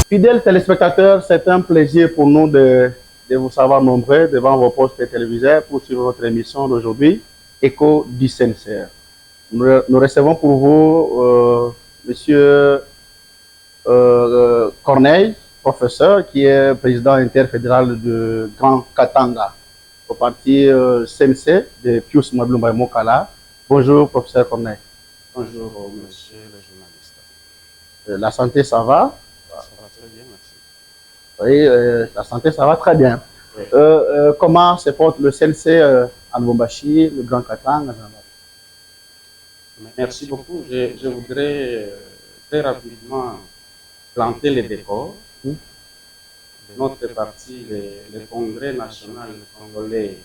Fidèles téléspectateurs, c'est un plaisir pour nous de vous savoir nombreux devant vos postes téléviseurs pour suivre notre émission d'aujourd'hui, Écho du CNCR. Nous recevons pour vous Monsieur Corneille, professeur, qui est président interfédéral de Grand Katanga, au parti CNC de Pius Mablumba Mokala. Bonjour, professeur Corneille. Bonjour, monsieur le journaliste. La santé, ça va? Ça va très bien, merci. Oui, la santé, ça va très bien. Oui. Comment se porte le CNC à Lubumbashi, le Grand Katanga? Merci beaucoup. Je voudrais très rapidement planter les décors de notre parti, le Congrès national congolais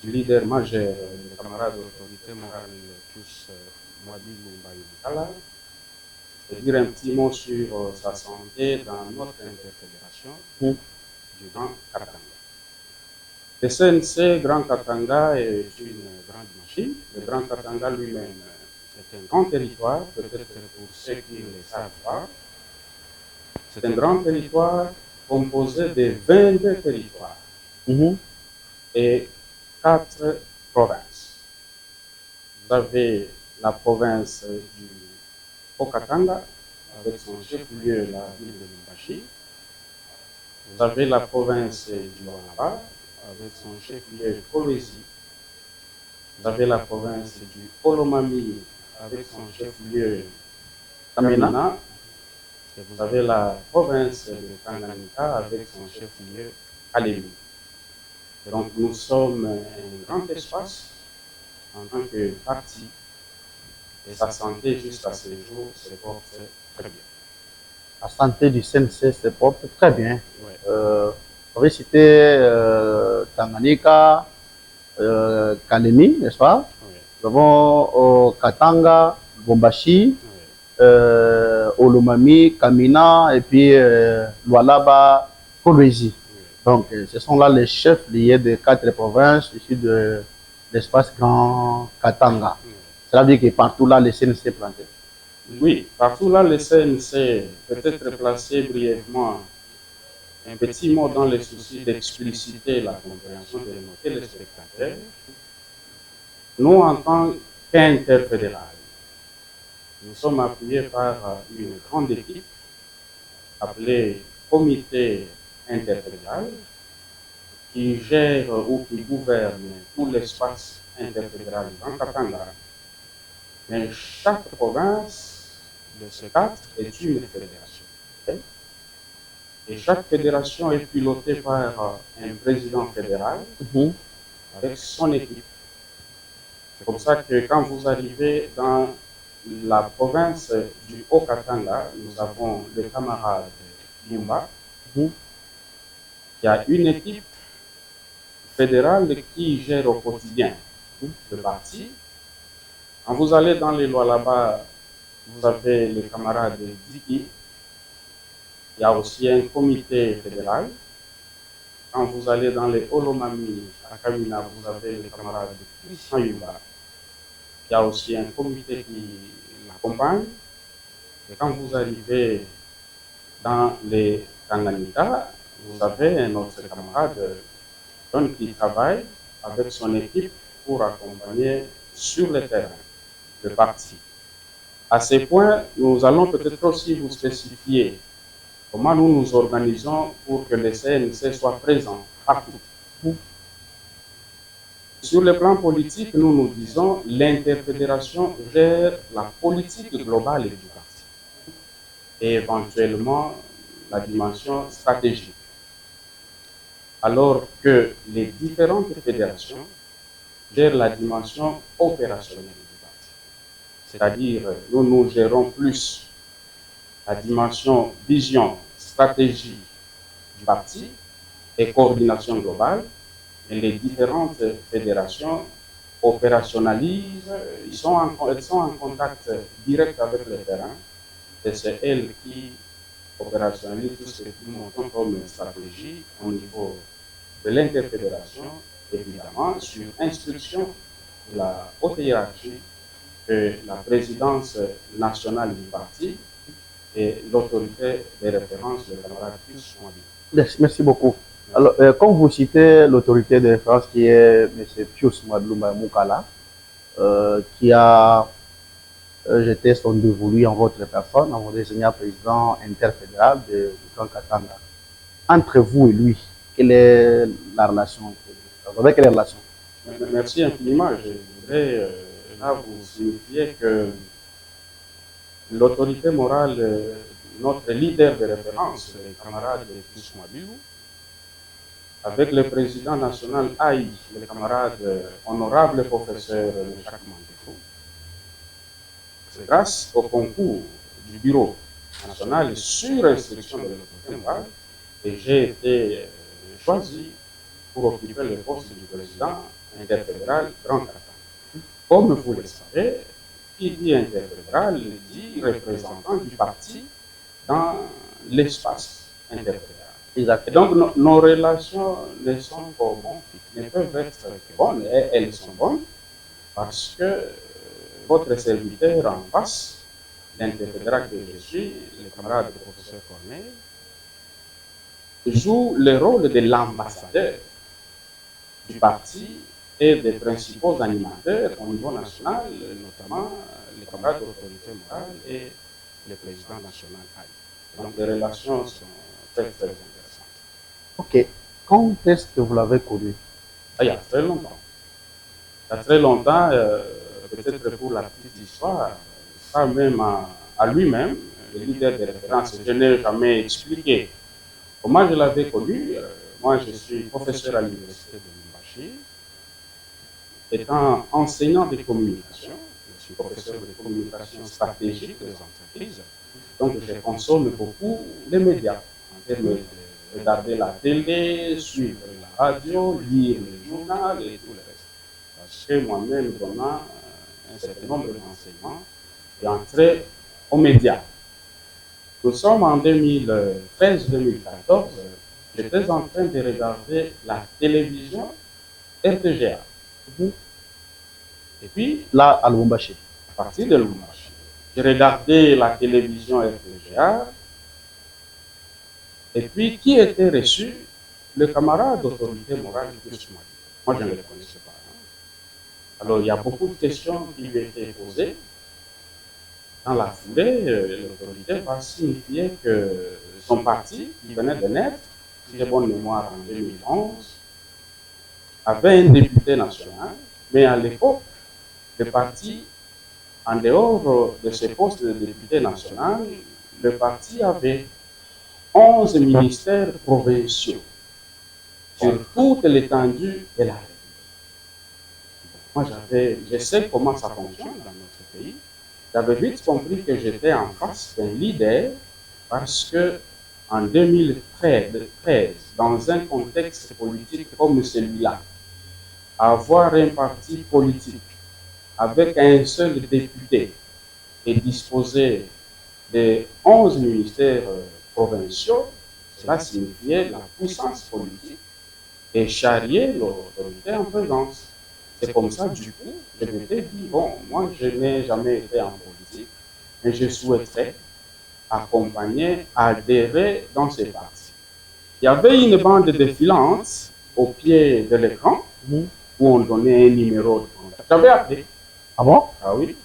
du leader majeur, le camarade d'autorité morale Pius Mwadilou Mbayou, et dire un petit mot sur sa santé dans notre interfédération du Grand Katanga. Le CNC Grand Katanga est une grande machine. Le Grand Katanga lui-même est un grand territoire, peut-être pour ceux qui ne le savent pas. C'est un grand territoire composé de 22 territoires et 4 provinces. Vous avez la province du Haut-Katanga, avec son chef-lieu, la ville de Lubumbashi. Vous avez la province du Lualaba, avec son chef-lieu Kolwezi. Vous avez la province du Olomami, avec son chef-lieu Kamina. Et vous avez la province de Tanganyika, avec son chef-lieu Kalemi. Donc nous sommes un grand espace en tant que parti, et sa santé jusqu'à ce jour se porte très bien. La santé du CNC se porte très bien. Ouais. Vous avez cité Tanganyika, Kalemi, n'est-ce pas? Oui. Nous avons Katanga, Lubumbashi, Oui. Olomami, Kamina et puis Lualaba, Kolwezi. Oui. Donc, ce sont là les chefs liés de 4 provinces issus de l'espace Grand Katanga. Oui. Cela veut dire que partout là, le CNC est planté. Oui, partout là, le CNC peut être placé brièvement un petit mot dans le souci d'expliciter la compréhension de nos téléspectateurs. Nous, en tant qu'interfédéral, nous sommes appuyés par une grande équipe appelée Comité interfédéral qui gère ou qui gouverne tout l'espace interfédéral du Grand Katanga. Mais chaque province de ces 4 est une fédération. Et chaque fédération est pilotée par un président fédéral avec son équipe. C'est comme ça que quand vous arrivez dans la province du Haut-Katanga, nous avons le camarade Yumba, qui a une équipe fédérale qui gère au quotidien le parti. Quand vous allez dans les lois là-bas, vous avez le camarade Diki. Il y a aussi un comité fédéral. Quand vous allez dans les Olomami, à Kamina, vous avez le camarade Christian Yumba. Il y a aussi un comité qui l'accompagne. Et quand vous arrivez dans les Tanganyika, vous avez un autre camarade John qui travaille avec son équipe pour accompagner sur le terrain le parti. À ce point, nous allons peut-être aussi vous spécifier comment nous nous organisons pour que le CNC soit présent partout. Sur le plan politique, nous nous disons l'interfédération gère la politique globale du parti et éventuellement la dimension stratégique. Alors que les différentes fédérations gèrent la dimension opérationnelle du parti. C'est-à-dire, nous gérons plus la dimension vision, stratégie du parti et coordination globale, et les différentes fédérations opérationnalisent, elles sont en contact direct avec le terrain, et c'est elles qui opérationnalisent tout ce que nous montons comme stratégie au niveau de l'interfédération, évidemment, sur instruction de la haute hiérarchie que la présidence nationale du parti et l'autorité de référence, le camarade Pius Mwabi. Merci beaucoup. Alors, quand vous citez l'autorité de référence qui est M. Pius Mwadlumba Moukala, qui a jeté son dévolu en votre personne, en vous désignant président interfédéral de Grand Katanga. Entre vous et lui, quelle est la relation? Vous avez quelle relation? Merci infiniment. Je voudrais là vous signifier que l'autorité morale, notre leader de référence, le camarade Pius Mwabi, avec le président national Aïe, le camarade honorable professeur Jacques Mandefou, c'est grâce au concours du bureau national sur instruction de l'autorité morale que j'ai été choisi pour occuper le poste du président interfédéral Grand Katanga. Comme vous le savez, qui dit interfédéral dit représentant du parti dans l'espace interfédéral. Exact. Et donc nos relations ne sont pas bonnes, ne peuvent être bonnes, et elles sont bonnes parce que votre serviteur en face, l'interfédéral que je suis, le camarade du professeur Corneille, joue le rôle de l'ambassadeur du parti et des principaux animateurs au niveau national, notamment les camarades d'autorité morale et le président national Aïe. Donc les relations sont très très intéressantes. Ok. Quand est-ce que vous l'avez connu? Il y a très longtemps. Il y a très longtemps, peut-être pour la petite histoire, ça même à lui-même, le leader de référence, je n'ai jamais expliqué comment je l'avais connu. Moi, je suis professeur à l'université de Lubumbashi. Étant enseignant de communication, je suis professeur de communication stratégique des entreprises, donc je consomme beaucoup les médias, en termes de regarder la télé, suivre la radio, lire le journal et tout le reste. Parce que moi-même, donnant un certain nombre d'enseignements, et entré aux médias. Nous sommes en 2013-2014, j'étais en train de regarder la télévision RTGA. Et puis, Là, à Lubumbashi. à partir de Lubumbashi, j'ai regardé la télévision RTGA. Et puis, qui était reçu? Le camarade d'autorité morale Pius Mwabi. Moi, je ne le connaissais pas. Alors, il y a beaucoup de questions qui lui étaient posées. Dans la foulée, l'autorité va signifier que son parti, qui venait de naître, si j'ai bonne mémoire, en 2011, avait un député national, mais à l'époque, le parti, en dehors de ce poste de député national, le parti avait 11 ministères provinciaux sur toute l'étendue de la République. Moi, je sais comment ça fonctionne dans notre pays. J'avais vite compris que j'étais en face d'un leader parce que en 2013, dans un contexte politique comme celui-là, avoir un parti politique avec un seul député et disposer de 11 ministères provinciaux, cela signifiait la puissance politique et charrier l'autorité en présence. C'est comme ça, du coup, je m'étais dit, bon, moi, je n'ai jamais été en politique, mais je souhaiterais accompagner, adhérer dans ces partis. Il y avait une bande défilante au pied de l'écran où on donnait un numéro de contact. J'avais appelé. Ah bon? Ah oui.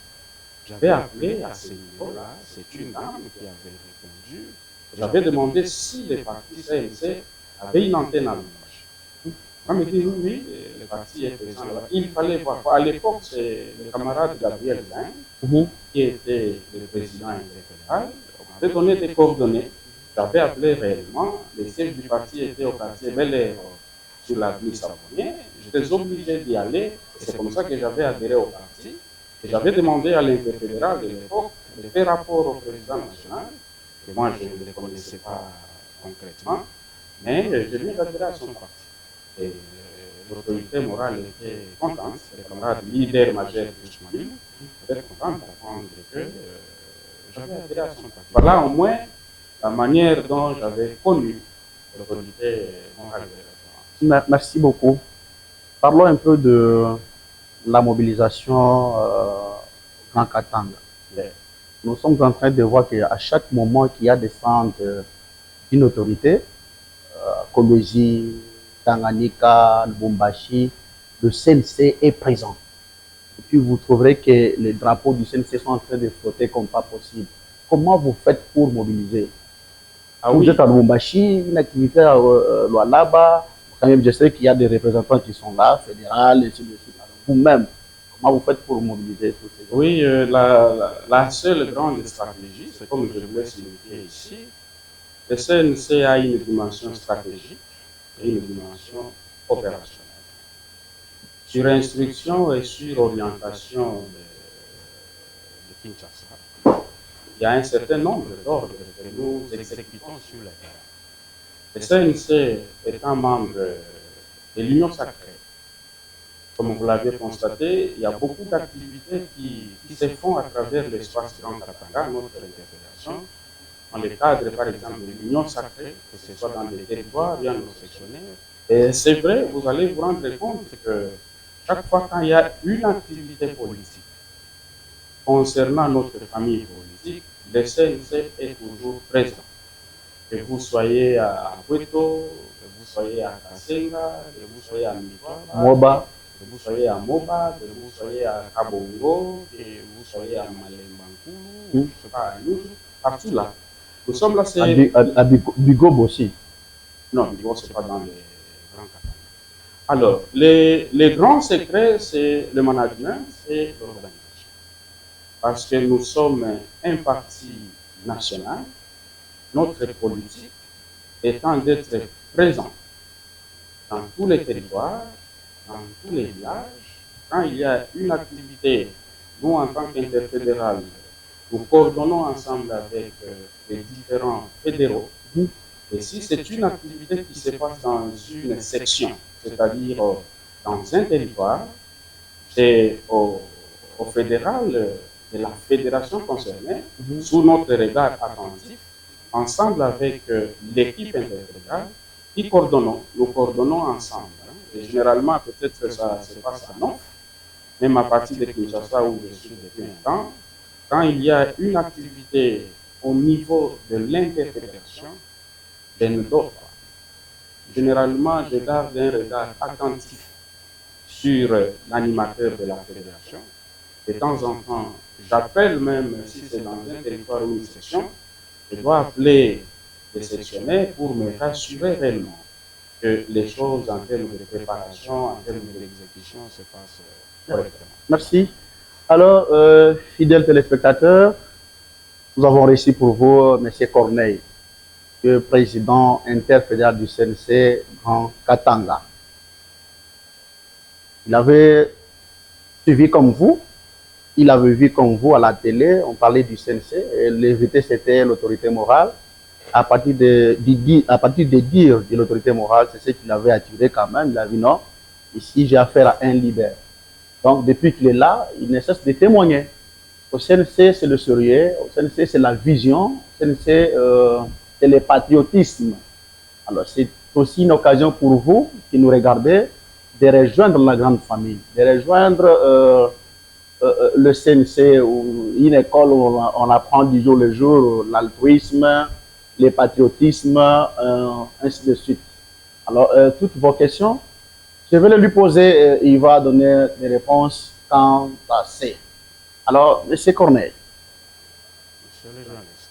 J'avais appelé à ce niveau-là. C'est une dame qui avait répondu. J'avais demandé si les partis CNC avaient une antenne à Lubumbashi. On me dit oui, le parti est présent là. Il fallait voir. À l'époque, c'est le camarade Gabriel Zain, qui était le président interfédéral. On m'avait donné des coordonnées. J'avais appelé réellement. Le siège du parti était au quartier Bel Air, sur l'avenue Savonnier. J'étais obligé d'y aller. Et c'est comme ça que j'avais adhéré au parti. Et j'avais demandé à l'interfédéral de l'époque de faire rapport au président national. Et moi, je ne le connaissais pas concrètement. Mais je viens d'adhérer à son parti. Et l'autorité morale était contente, les camarades leaders majeurs de Choumanil étaient contents d'apprendre que j'avais adhéré à son parti. Voilà au moins la manière dont j'avais connu l'autorité morale de référence. Merci beaucoup. Parlons un peu de la mobilisation Grand Katanga. nous sommes en train de voir qu'à chaque moment qu'il y a des centres d'une autorité, Kolosi, Tanganyika, Lubumbashi, le CNC est présent. Et puis vous trouverez que les drapeaux du CNC sont en train de flotter comme pas possible. Comment vous faites pour mobiliser? Ah Vous oui, êtes à Lubumbashi, une activité à Lualaba, quand même je sais qu'il y a des représentants qui sont là, fédéral, et ainsi de suite. Vous-même, comment vous faites pour mobiliser tous ces gens? oui, la seule grande stratégie, c'est comme je vous l'ai signifié ici, le CNC a une dimension stratégique et une dimension opérationnelle. Sur instruction et sur orientation de Kinshasa, il y a un certain nombre d'ordres que nous exécutons sur le terrain. Le CNC étant membre de l'Union sacrée, comme vous l'avez constaté, il y a beaucoup d'activités qui se font à travers l'espace Grand Katanga, notre interfédération, dans le cadre, par exemple, de l'Union sacrée, que ce soit dans les territoires, bien nos sectionnaires. Et c'est vrai, vous allez vous rendre compte que chaque fois qu'il y a une activité politique concernant notre famille politique, le CNC est toujours présent. Que vous soyez à Puerto, que vous soyez à Kasenga, que vous soyez à Mitwaba, Moba, que vous soyez à Moba, que vous soyez à Kabongo, que vous soyez à Malembankulu, je ne sais pas, à Yuzu, partout là. Nous sommes là, c'est... à Bigob aussi. Non, Bigo, ce n'est pas dans les grands Katanga. Alors, les grands secrets, c'est le management et l'organisation. Parce que nous sommes un parti national, notre politique étant d'être présent dans tous les territoires, dans tous les villages. Quand il y a une activité, nous, en tant qu'interfédéral, nous coordonnons ensemble avec les différents fédéraux. Et si c'est une activité qui se passe dans une section, c'est-à-dire dans un territoire, c'est au fédéral de la fédération concernée, sous notre regard attentif, ensemble avec l'équipe interfédérale, nous coordonnons ensemble. Hein. Et généralement, peut-être que ça se passe à Nantes, même à partir de Kinshasa où je suis depuis un temps, quand il y a une activité au niveau de l'interfédération, je ne dors pas. Généralement, je garde un regard attentif sur l'animateur de la fédération. De temps en temps, j'appelle même, si c'est dans un territoire ou une section, je dois appeler les sectionnaires pour me rassurer réellement que les choses en termes de préparation, en termes d'exécution se passent correctement. Merci. Alors, fidèles téléspectateurs, nous avons réussi pour vous, M. Corneille, le président interfédéral du CNC Grand Katanga. Il avait suivi comme vous, il avait vu comme vous à la télé, on parlait du CNC, et l'invité c'était l'autorité morale. À partir de dire de l'autorité morale, c'est ce qu'il avait attiré quand même. Il a dit non, ici j'ai affaire à un leader. Donc depuis qu'il est là, il ne cesse de témoigner. Au CNC, c'est le sérieux, au CNC, c'est la vision, au CNC, c'est le patriotisme. Alors c'est aussi une occasion pour vous qui nous regardez de rejoindre la grande famille, de rejoindre le CNC, ou une école où on apprend du jour le jour l'altruisme, le patriotisme, ainsi de suite. Alors, toutes vos questions, je vais les lui poser, il va donner des réponses quant à c'est. Alors, M. Corneille, Monsieur le journaliste.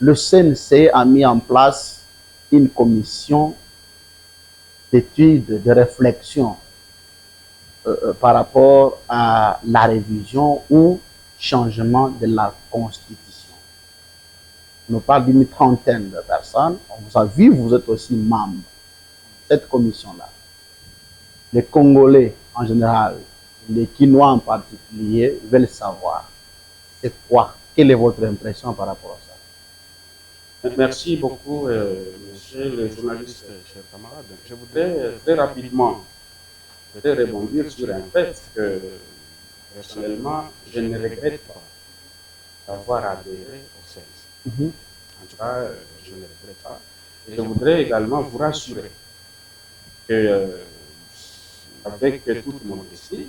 le CNC a mis en place une commission d'études, de réflexion par rapport à la révision ou changement de la Constitution. On nous parle d'une trentaine de personnes. On vous a vu, vous êtes aussi membre de cette commission-là. Les Congolais en général, les Quinois en particulier, veulent savoir c'est quoi, quelle est votre impression par rapport à ça? Merci beaucoup, monsieur le journaliste, cher camarade. Je voudrais très rapidement rebondir sur un fait que, personnellement, je ne regrette pas d'avoir adhéré au CNC. En tout cas, je ne regrette pas. Et je voudrais également vous rassurer que, avec toute modestie,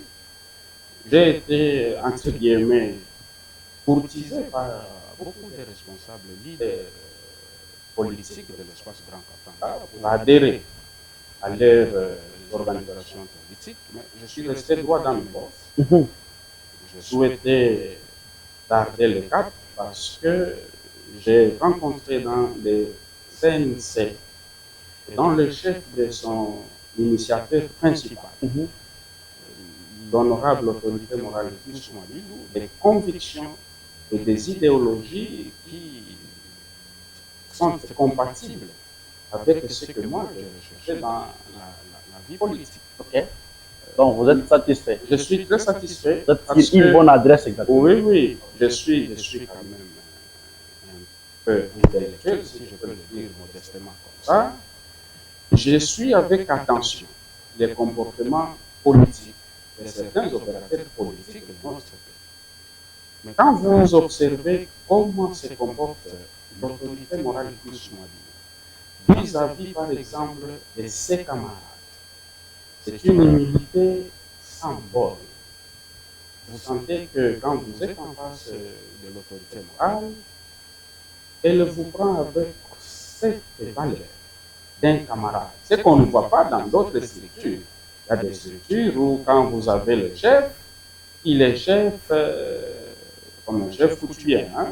j'ai été, entre guillemets, courtisé par beaucoup de responsables leaders politiques de l'espace Grand Katanga pour adhérer à leur organisation politique, mais je suis resté droit dans mes bottes. Je souhaitais garder le cap parce que j'ai rencontré dans les CNC, dans le chef de son initiateur principal, l'honorable autorité morale Youssou Madilou, des convictions et des idéologies qui sont compatibles avec ce que moi je recherchais dans la vie politique. Ok. Donc vous êtes satisfait? Je suis très satisfait. C'est une bonne adresse exactement. Oui, oui, je suis quand même un peu intellectuel, si je peux le dire modestement comme ça. Je suis avec attention les comportements politiques de certains opérateurs politiques de notre pays. Mais quand vous observez comment se comporte l'autorité morale Youssou Madilou vis-à-vis, par exemple, de ses camarades, c'est une humilité sans borne. Vous sentez que quand vous êtes en face de l'autorité morale, elle vous prend avec cette valeur d'un camarade. Ce qu'on ne voit pas dans d'autres structures. Il y a des structures où quand vous avez le chef, il est chef comme un chef coutumier. Hein?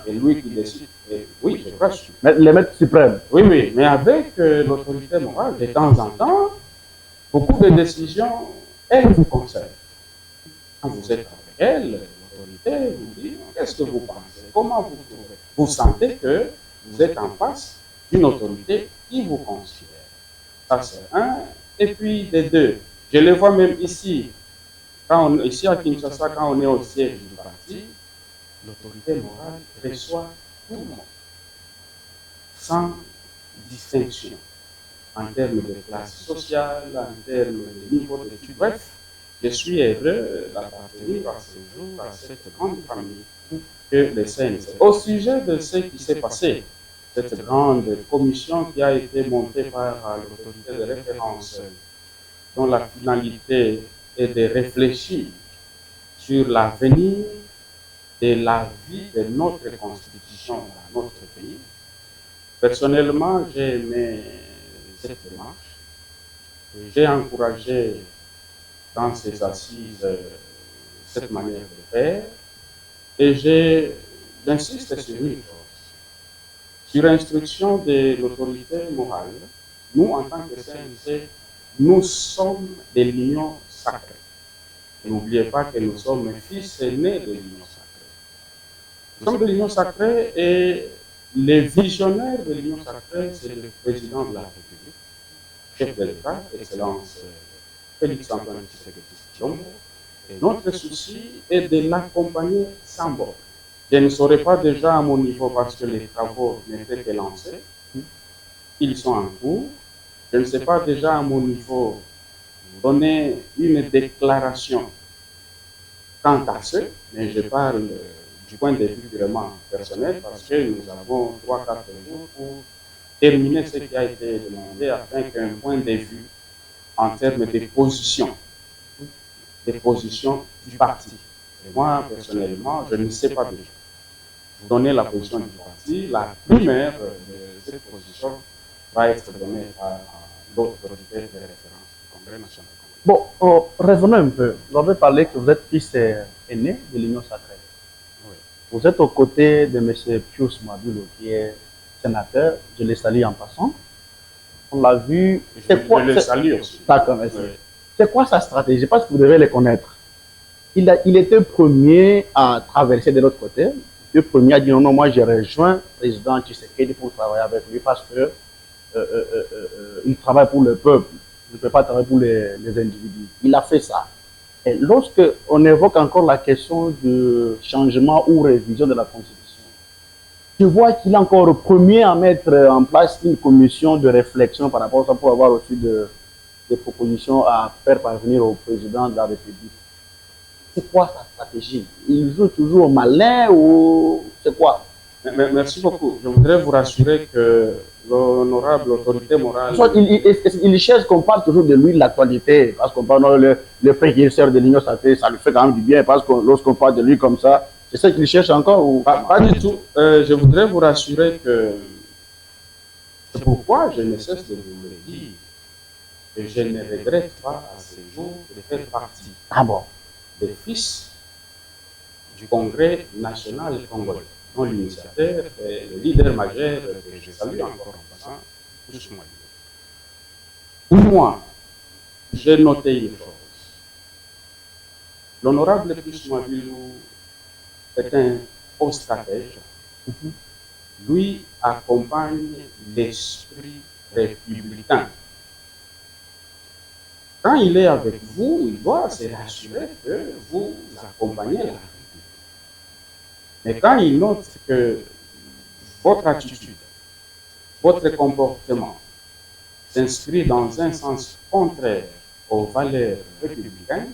C'est lui qui décide. Et oui, je crois. Le maître suprême. Oui, oui, mais avec l'autorité morale, de temps en temps, beaucoup de décisions, elle vous conseille. Quand vous êtes avec elle, l'autorité vous dit, qu'est-ce que vous pensez? Comment vous trouvez? Vous sentez que vous êtes en face d'une autorité qui vous considère. Ça, c'est un. Et puis, des deux, je le vois même ici, ici à Kinshasa, quand on est au siège du parti, l'autorité morale reçoit tout le monde, sans distinction, en termes de classe sociale, en termes de niveau d'études. Bref, je suis heureux d'appartenir à ce jour à cette grande famille que le CNC. Au sujet de ce qui s'est passé, cette grande commission qui a été montée par l'autorité de référence, dont la finalité est de réfléchir sur l'avenir de la vie de notre constitution dans notre pays. Personnellement, j'ai aimé cette démarche. J'ai encouragé dans ces assises cette manière de faire et j'insiste sur une chose. Sur instruction de l'autorité morale, nous, en tant que CNC, nous sommes de l'union sacrée. N'oubliez pas que nous sommes fils aînés de l'union sacrée. Nous sommes de l'union sacrée et le visionnaire de l'union sacrée, c'est le président de la République, chef de l'État, Excellence Félix Antoine Tshisekedi Tshilombo. Et notre souci est de l'accompagner sans borne. Je ne saurais pas déjà à mon niveau parce que les travaux n'étaient que lancés. Ils sont en cours. Je ne sais pas déjà à mon niveau donner une déclaration quant à ce, mais je parle du point de vue vraiment personnel parce que nous avons 3-4 jours pour terminer ce qui a été demandé afin qu'un point de vue en termes de position, du parti. Et moi, personnellement, je ne sais pas déjà. Vous donnez la position du parti, la primaire de cette position va être donnée par l'autorité de référence du Congrès national. Bon, revenons un peu. Vous avez parlé que vous êtes fils aîné de l'Union sacrée. Oui. Vous êtes aux côtés de M. Pius Madilou, qui est sénateur. Je le salue en passant. On l'a vu. Je le salue aussi. D'accord, merci. Oui. C'est quoi sa stratégie? Je pense que vous devez le connaître. Il était premier à traverser de l'autre côté. Le premier a dit non, moi j'ai rejoint le président Tshisekedi pour travailler avec lui parce que il travaille pour le peuple. Il ne peut pas travailler pour les individus. Il a fait ça. Et lorsque on évoque encore la question du changement ou révision de la Constitution, tu vois qu'il est encore le premier à mettre en place une commission de réflexion par rapport à ça pour avoir aussi des propositions à faire parvenir au président de la République. C'est quoi sa stratégie? Il joue toujours au malin ou c'est quoi? Merci beaucoup. Je voudrais vous rassurer que l'honorable autorité morale... Il cherche qu'on parle toujours de lui, de l'actualité, parce qu'on parle le précurseur de l'Union sacrée, ça lui fait quand même du bien, parce que lorsqu'on parle de lui comme ça, C'est ça qu'il cherche encore ou... Pas du tout. Je voudrais vous rassurer que c'est pourquoi je ne cesse de vous le dire, que je ne regrette pas à ce jour de faire partie des fils du Congrès national congolais, dont l'initiateur et le leader majeur que je salue encore en passant, Pousse Mouabilou. Pour moi, j'ai noté une chose. L'honorable Pousse Mouabilou est un haut stratège. Lui accompagne l'esprit républicain. Quand il est avec vous, il doit se rassurer que vous accompagnez la République. Mais quand il note que votre attitude, votre comportement s'inscrit dans un sens contraire aux valeurs républicaines,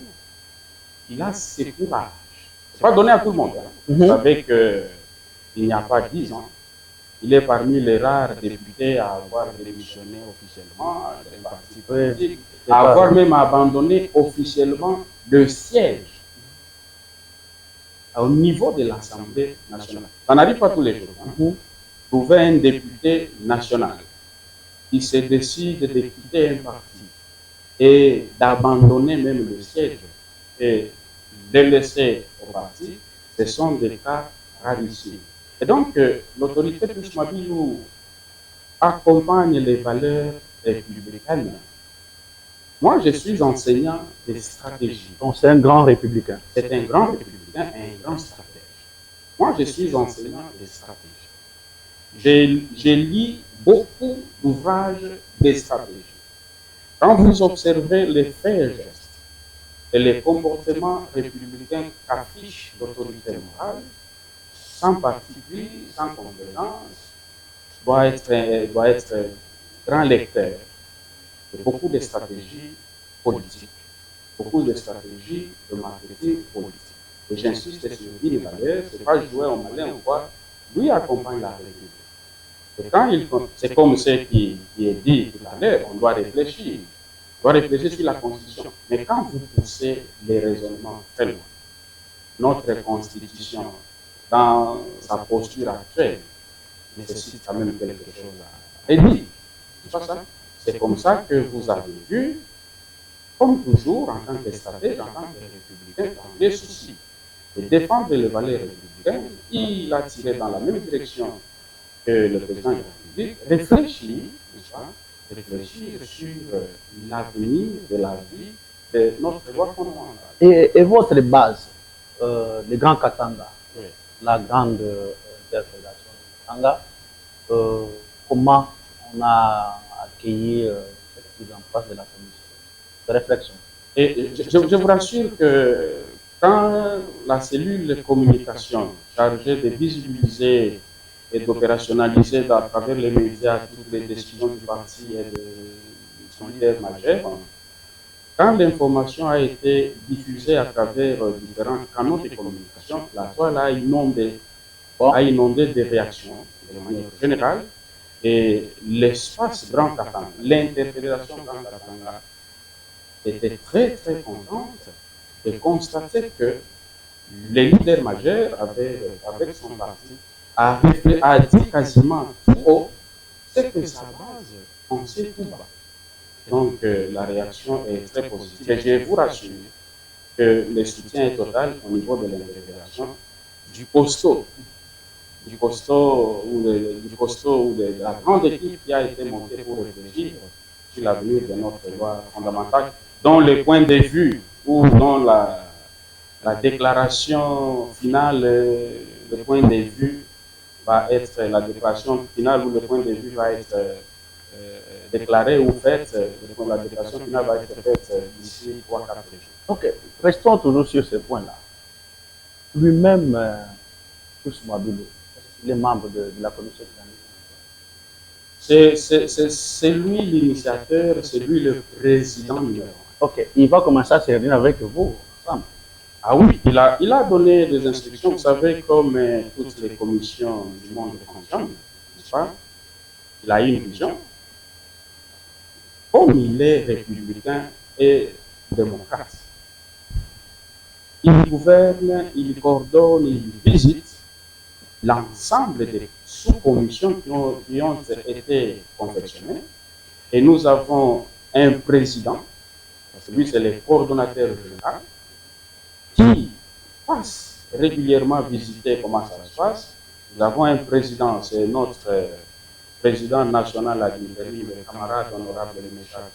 il a ce courage. Ce n'est pas donné à tout le monde. Hein. Vous savez qu'il n'y a pas 10 ans, il est parmi les rares députés à avoir démissionné officiellement d'un parti politique, à avoir même abandonné officiellement le siège au niveau de l'Assemblée nationale. Ça n'arrive pas tous les jours. Hein. Trouver un député national qui se décide de quitter un parti et d'abandonner même le siège et de laisser au parti, ce sont des cas rarissimes. Et donc, l'autorité Pousse Mouabilou accompagne les valeurs républicaines. Moi, je suis enseignant de stratégie. Donc, c'est un grand républicain. C'est un grand républicain et un grand stratège. Moi, je suis enseignant de stratégie. Je lis beaucoup d'ouvrages de stratégie. Quand vous observez les faits et gestes et les comportements républicains qu'affiche l'autorité morale, sans parti pris, sans complaisance, doit être grand lecteur de beaucoup de stratégies politiques, beaucoup de stratégies de marketing politique. Et j'insiste sur une valeur, ce n'est pas jouer au malin ou quoi, lui accompagne la République. Et quand c'est comme ce qui est dit tout à l'heure, on doit réfléchir. On doit réfléchir sur la Constitution. Mais quand vous poussez les raisonnements très loin, notre Constitution, dans sa posture actuelle, nécessite quand même quelque chose à dire. C'est pas ça? C'est comme ça que vous avez vu, comme toujours, en tant que stratège, en tant que républicain, dans les soucis de défendre les valeurs républicaines, il a tiré dans la même direction que le président de la République, réfléchir, n'est-ce pas? Réfléchir sur l'avenir de la vie de notre loi fondamentale. Et votre base, le Grand Katanga, Oui. la grande interpellation du Katanga, comment on a accueilli cette mise en place de la commission de réflexion? Et je vous rassure que quand la cellule de communication chargée de visibiliser et d'opérationnaliser à travers les médias toutes les décisions du parti et de son leader majeur, quand l'information a été diffusée à travers différents canaux de communication, la toile a inondé des réactions de manière générale et l'espace Grand Katanga, l'interfédération Grand Katanga était très très contente de constater que le leader majeur, avec son parti, a dit quasiment tout haut ce que sa base pensait tout bas. Donc la réaction est très positive. Et je vous rassure que le soutien est total au niveau de l'interfédération du costaud ou de la grande équipe qui a été montée pour réfléchir sur l'avenir de notre loi fondamentale, dont le point de vue ou dont la déclaration finale, le point de vue va être, la déclaration finale ou le point de vue va être déclaré ou fait, la déclaration finale va être faite d'ici 3-4 jours. Ok, restons toujours sur ce point-là. Lui-même, Pousse Mouabilou, il est membre de la commission de c'est lui l'initiateur, c'est lui le président numéro 1. Ok, il va commencer à se réunir avec vous ensemble. Ah oui, il a donné des instructions, vous savez, comme toutes les commissions du monde fonctionnent, n'est-ce pas? Il a une vision. Comme il est républicain et démocrate, il gouverne, il coordonne, il visite l'ensemble des sous-commissions qui ont été confectionnées. Et nous avons un président, parce que lui c'est le coordonnateur général, qui passe régulièrement visiter comment ça se passe. Nous avons un président, c'est notre président national à l'intérim, le camarade honorable Meshak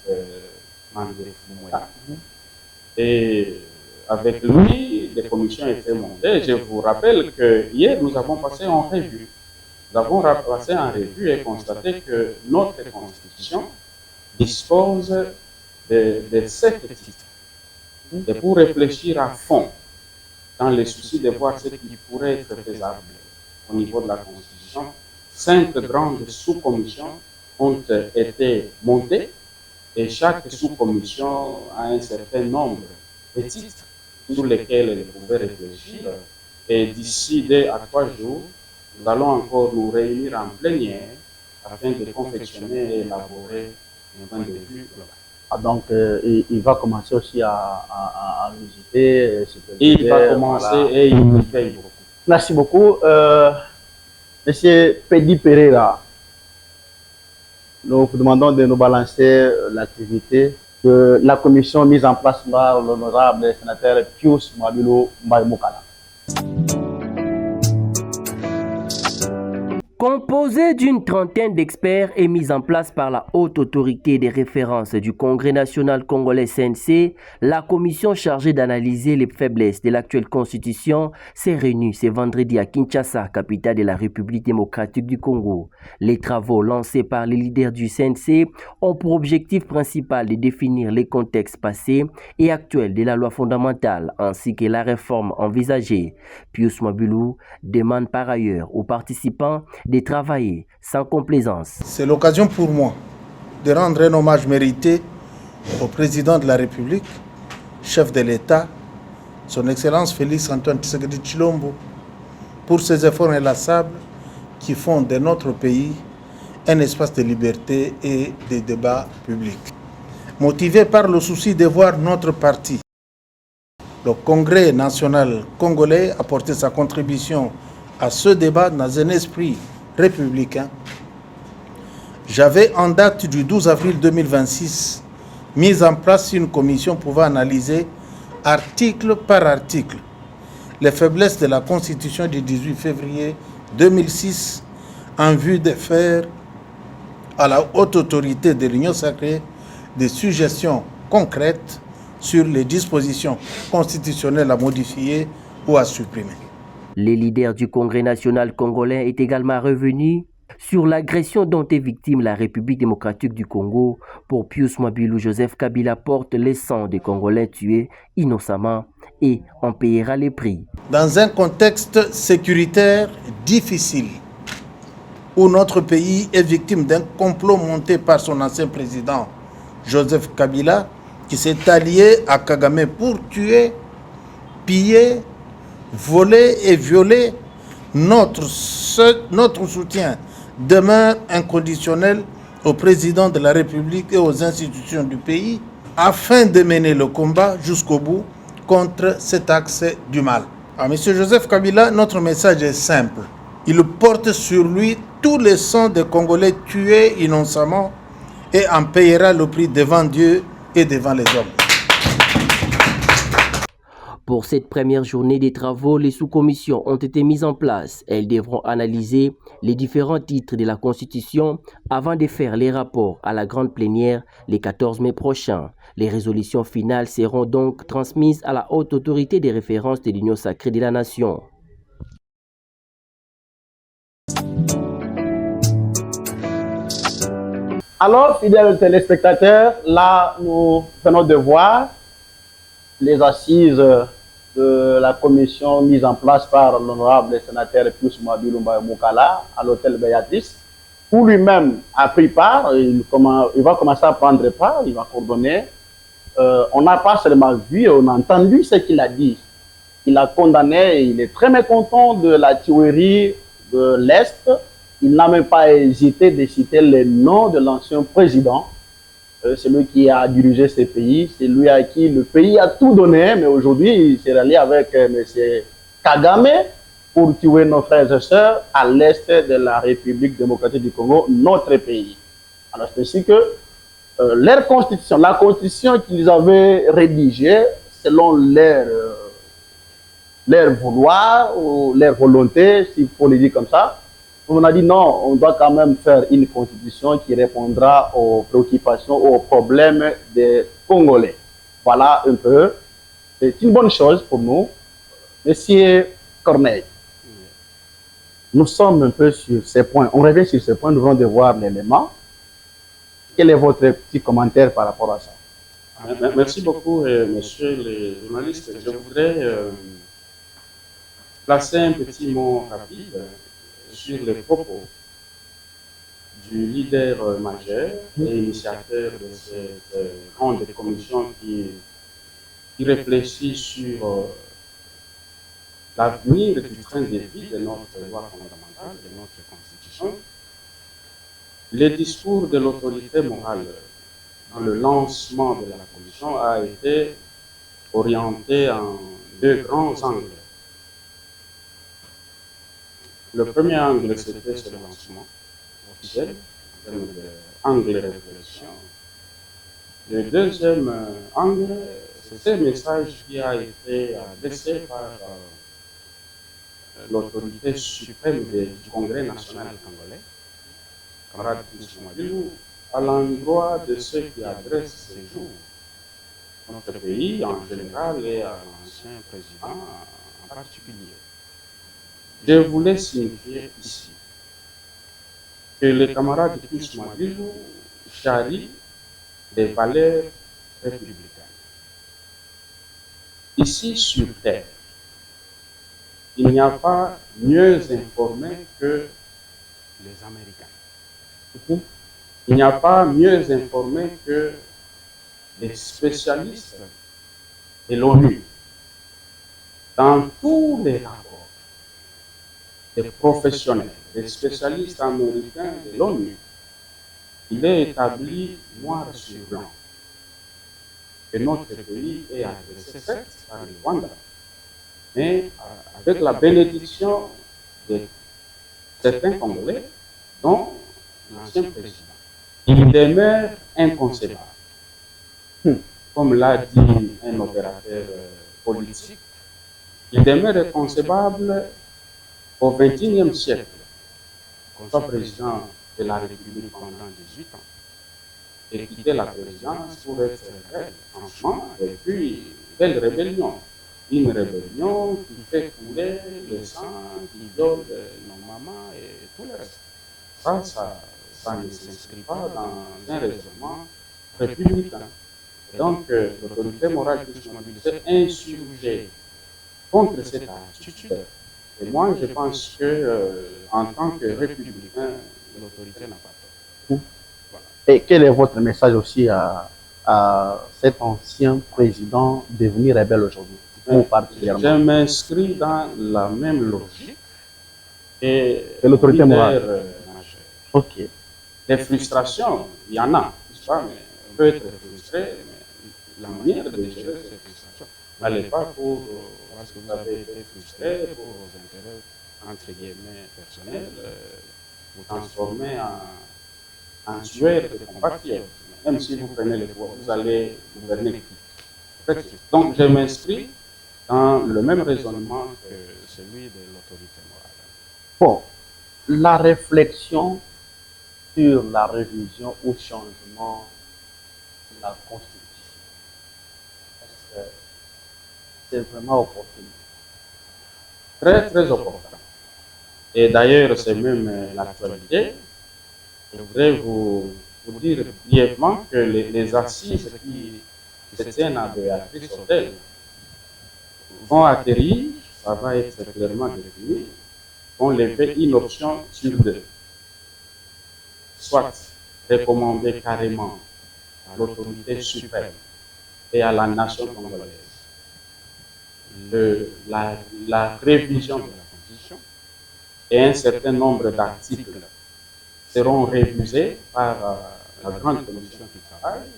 Mandé Fumouya. Et avec lui, les commissions étaient montées. Je vous rappelle que hier, nous avons passé en revue. Nous avons passé en revue et constaté que notre Constitution dispose de 7 titres. Et pour réfléchir à fond, dans le souci de voir ce qui pourrait être faisable au niveau de la Constitution, 5 grandes sous-commissions ont été montées et chaque sous-commission a un certain nombre de titres sur lesquels elle pouvait réfléchir. Et d'ici 2 à 3 jours, nous allons encore nous réunir en plénière afin de confectionner et élaborer un point de vue global. Ah, donc, il va commencer aussi à visiter. Il va commencer voilà. Et il fait beaucoup. Merci beaucoup. Monsieur Pedi Pereira, nous vous demandons de nous balancer l'activité de la commission mise en place par l'honorable sénateur Pius Mwabilu Mbaye-Mukala. Composée d'une trentaine d'experts et mise en place par la haute autorité des références du Congrès national congolais CNC, la commission chargée d'analyser les faiblesses de l'actuelle constitution s'est réunie ce vendredi à Kinshasa, capitale de la République démocratique du Congo. Les travaux lancés par les leaders du CNC ont pour objectif principal de définir les contextes passés et actuels de la loi fondamentale ainsi que la réforme envisagée. Pius Mwabilu demande par ailleurs aux participants de travailler sans complaisance. C'est l'occasion pour moi de rendre un hommage mérité au président de la République, chef de l'État, son Excellence Félix Antoine Tshisekedi Tshilombo, pour ses efforts inlassables qui font de notre pays un espace de liberté et de débat public. Motivé par le souci de voir notre parti, le Congrès national congolais, apporter sa contribution à ce débat dans un esprit républicain, j'avais en date du 12 avril 2026 mis en place une commission pouvant analyser article par article les faiblesses de la Constitution du 18 février 2006 en vue de faire à la haute autorité de l'Union sacrée des suggestions concrètes sur les dispositions constitutionnelles à modifier ou à supprimer. Les leaders du Congrès national congolais est également revenus sur l'agression dont est victime la République démocratique du Congo. Pour Pius Mwabilu, Joseph Kabila porte les sangs des Congolais tués innocemment et en payera les prix. Dans un contexte sécuritaire difficile, où notre pays est victime d'un complot monté par son ancien président Joseph Kabila, qui s'est allié à Kagame pour tuer, piller, voler et violer, notre soutien demeure inconditionnel au président de la République et aux institutions du pays afin de mener le combat jusqu'au bout contre cet axe du mal. À M. Joseph Kabila, notre message est simple. Il porte sur lui tous les sangs des Congolais tués innocemment et en payera le prix devant Dieu et devant les hommes. Pour cette première journée des travaux, les sous-commissions ont été mises en place. Elles devront analyser les différents titres de la Constitution avant de faire les rapports à la grande plénière le 14 mai prochain. Les résolutions finales seront donc transmises à la haute autorité des références de l'Union sacrée de la Nation. Alors, fidèles téléspectateurs, là, nous venons de voir les assises de la commission mise en place par l'honorable sénateur Pius Mwabilu Mbaye-Mukala à l'hôtel Béatrice, où lui-même a pris part, il va commencer à prendre part, il va coordonner. On n'a pas seulement vu, on a entendu ce qu'il a dit. Il a condamné, il est très mécontent de la tuerie de l'Est. Il n'a même pas hésité de citer les noms de l'ancien président c'est lui qui a dirigé ce pays, c'est lui à qui le pays a tout donné, mais aujourd'hui, il s'est rallié avec M. Kagame pour tuer nos frères et sœurs à l'est de la République démocratique du Congo, notre pays. Alors, c'est ainsi que leur constitution, la constitution qu'ils avaient rédigée selon leur vouloir ou leur volonté, s'il faut le dire comme ça, on a dit non, on doit quand même faire une constitution qui répondra aux préoccupations, aux problèmes des Congolais. Voilà un peu. C'est une bonne chose pour nous. Monsieur Corneille, nous sommes un peu sur ces points. On revient sur ces points, nous venons de voir l'élément. Quel est votre petit commentaire par rapport à ça? Merci beaucoup, monsieur le journaliste. Je voudrais placer un petit mot rapide sur les propos du leader majeur et initiateur de cette grande commission qui réfléchit sur l'avenir du train de vie de notre loi fondamentale, de notre constitution. Le discours de l'autorité morale dans le lancement de la commission a été orienté en deux grands angles. Le premier angle, c'était ce lancement officiel, en termes d'angle de réflexion. Le deuxième angle, c'est ce message qui a été adressé par l'autorité suprême du Congrès national congolais, camarade Koussoumadilou, à l'endroit de ceux qui adressent ces jours notre pays en général et à l'ancien président en particulier. Je voulais signifier ici que le camarade Koussoumadilou charrie des valeurs républicaines. Ici sur Terre, il n'y a pas mieux informé que les Américains. Il n'y a pas mieux informé que les spécialistes de l'ONU. Dans tous les rapports des professionnels, des spécialistes américains de l'ONU, il est établi noir sur blanc que notre pays est agressé, certes, par le Rwanda, mais avec la bénédiction de certains Congolais, dont l'ancien président. Il demeure inconcevable. Comme l'a dit un opérateur politique, il demeure inconcevable au XXIe siècle, qu'on soit président de la République pendant 18 ans et quitter la présidence pour être rebelle, franchement, et puis quelle rébellion. Une rébellion qui fait couler le sang, qui viole nos mamans et tout le reste. Ça ne s'inscrit pas dans un raisonnement républicain. Et donc, l'autorité morale s'est insurgée contre cette attitude. Et moi, je pense que, en tant que républicain, l'autorité n'a pas tort. Voilà. Et quel est votre message aussi à cet ancien président devenu rebelle aujourd'hui? Je m'inscris dans la même logique et l'autorité morale. Ok. Des frustrations, il y en a, n'est-ce pas? Mais on peut être frustré, mais la manière de gérer ces frustrations, n'allez pas pour parce que vous avez été frustré pour vos intérêts, entre guillemets, personnels, vous transformer en tueur de compatriotes. Même si vous prenez le pouvoir, vous allez gouverner qui? Donc, je m'inscris dans le même raisonnement que celui de l'autorité morale. Bon, la réflexion sur la révision ou changement de la Constitution, est-ce que c'est vraiment opportun? Très, très opportun. Et d'ailleurs, c'est même l'actualité. Je voudrais vous dire brièvement que les assises qui se tiennent à Béatrice Hôtel vont atterrir, ça va être clairement défini, vont lever une option sur deux. Soit recommander carrément à l'autorité suprême et à la nation congolaise la révision de la Constitution et un certain nombre d'articles seront révisés par la grande commission qui travaille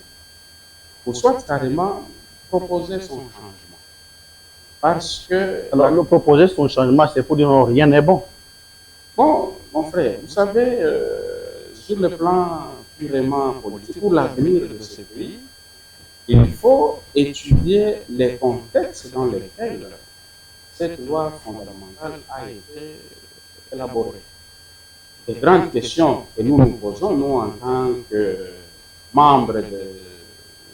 ou soit carrément proposer son changement. Parce que... Alors, nous proposer son changement, c'est pour dire non, rien n'est bon. Bon, mon frère, vous savez, sur le plan purement politique, pour l'avenir de ce pays, il faut étudier les contextes dans lesquels cette loi fondamentale a été élaborée. Les grandes questions que nous nous posons, nous, en tant que membres de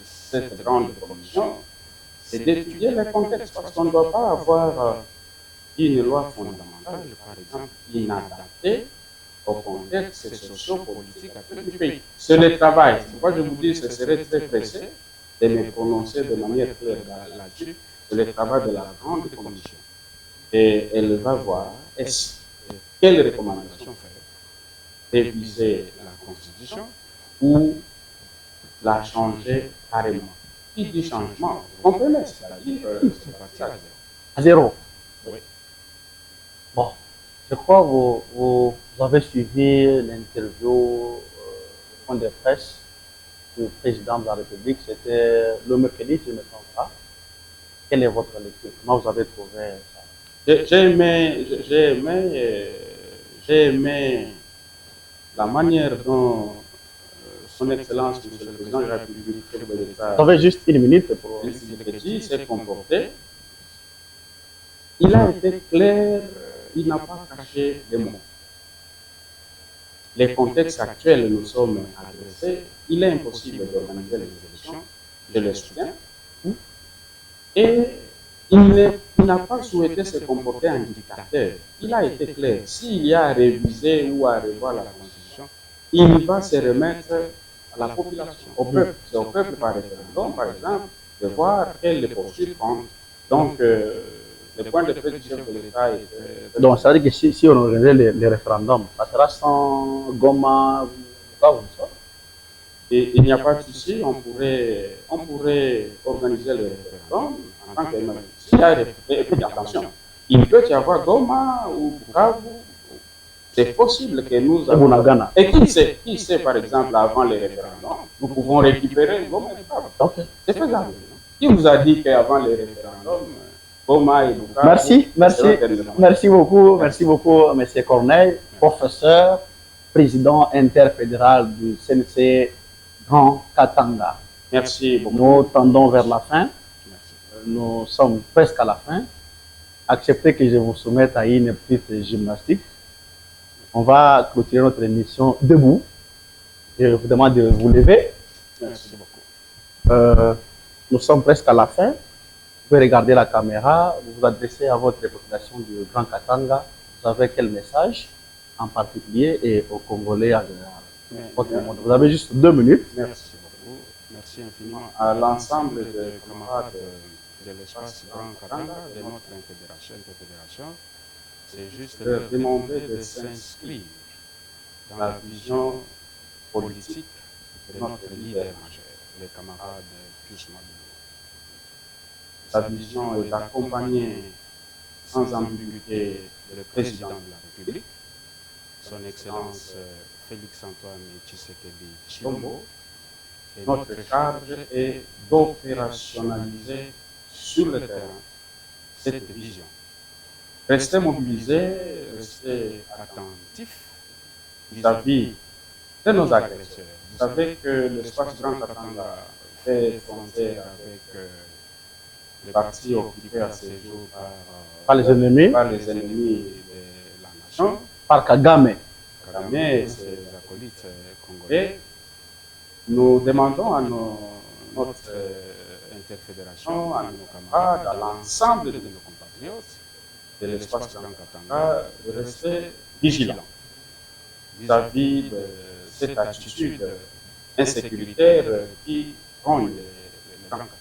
cette grande commission, c'est d'étudier les contextes, parce qu'on ne doit pas avoir une loi fondamentale, par exemple, inadaptée au contexte socio-politique actuel du pays. C'est le travail. C'est pourquoi je vous dis que ce serait très pressé de me prononcer de manière claire là-dessus. C'est le travail de la grande commission. Et elle va voir quelles recommandations faire. Réviser la Constitution ou la changer carrément. Qui dit changement, vous comprenez, c'est-à-dire c'est parti à zéro. À zéro. Oui. Bon, je crois que vous avez suivi l'interview du point de presse du président de la République. C'était le mercredi, si je ne me trompe pas. Quelle est votre lecture? Comment vous avez trouvé ça? J'ai aimé la manière dont son Excellence, Monsieur le Président de la République, chef de l'État, Vous avez juste une minute pour... s'est comporté. Il a été clair, il n'a pas caché les mots. Les contextes actuels nous sommes adressés, il est impossible d'organiser les élections, je le soutiens. Et il n'a pas souhaité se comporter en dictateur. Il a été clair, s'il y a à réviser ou à revoir la Constitution, il va se remettre à la population, au peuple. C'est au peuple par référendum, par exemple, de voir quelles poursuites comptent. Donc, le point de vue du chef de l'État est... Donc, ça veut dire que si on organise les référendums, ça sera sans Goma, Et il n'y a pas de souci, on pourrait organiser le référendum en tant que... Et puis, attention, il peut y avoir Goma ou Bukavu. C'est possible que nous avons... Et qui sait, par exemple, avant les référendums, nous pouvons récupérer Goma et Bukavu. Okay. C'est faisable. Qui vous a dit qu'avant les référendums, Goma et Bukavu... Merci beaucoup, M. Corneille, professeur, président interfédéral du CNC Grand Katanga. Merci beaucoup. Nous tendons vers la fin. Nous sommes presque à la fin. Acceptez que je vous soumette à une petite gymnastique. On va clôturer notre émission debout. Je vous demande de vous lever. Merci beaucoup. Nous sommes presque à la fin. Vous pouvez regarder la caméra, vous vous adressez à votre population du Grand Katanga. Vous avez quel message en particulier et aux Congolais en général? Vous avez juste 2 minutes. Merci beaucoup. Merci infiniment à l'ensemble des camarades de l'espace Grand Katanga, de notre interfédération. C'est juste leur demander de s'inscrire dans la vision politique de notre leader majeur, les camarades Pius Mabilou. Sa vision est d'accompagner sans ambiguïté le président de la République, son Excellence Félix-Antoine Tshisekedi Tshilombo, et notre charge est d'opérationnaliser sur le terrain cette vision. Restez mobilisés, restez attentifs vis-à-vis de nos agresseurs. Vous savez que l'espace Grand Katanga fait frontière avec les parties occupées à ce jour par les ennemis de la nation. Par Kagame. Kagame et ses acolytes congolais. Nous demandons à notre interfédération, à nos camarades, à l'ensemble de nos compatriotes de l'espace Grand Katanga de rester vigilants vis-à-vis de cette attitude insécuritaire qui ronge le Grand Katanga.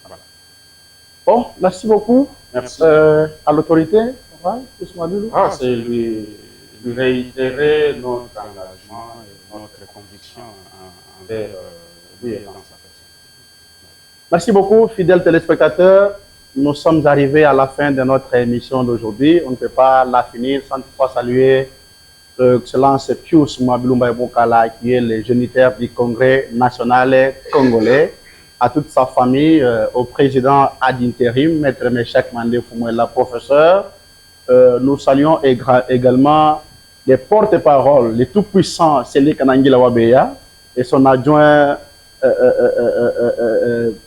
Voilà. Bon, merci beaucoup. Merci. À l'autorité, c'est lui réitérer notre engagement et notre conviction envers lui et dans sa personne. Merci beaucoup, fidèles téléspectateurs. Nous sommes arrivés à la fin de notre émission d'aujourd'hui. On ne peut pas la finir sans toutefois saluer l'excellence Pius Mabilou Mbaye Bokala, qui est le géniteur du Congrès national congolais. à toute sa famille, au président ad interim, Maître Meshak Mandé Fumwela, professeur. Nous saluons également les porte-paroles, les tout-puissants Sélé Kanangila Wabeya et son adjoint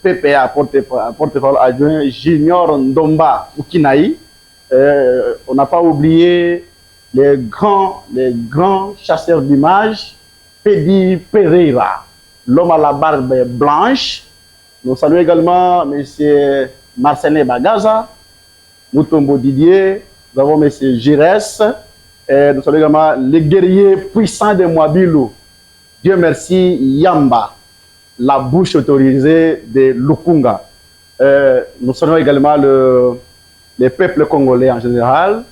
PPA, porte-parole adjoint Junior Ndomba Ukinaï. On n'a pas oublié les grands chasseurs d'images, Pedi Pereira, l'homme à la barbe blanche. Nous saluons également M. Marcelin Bagaza, Moutombo Didier, nous avons M. Gires, nous saluons également les guerriers puissants de Mwabilou. Dieu merci, Yamba, la bouche autorisée de Lukunga. Nous saluons également les peuples congolais en général.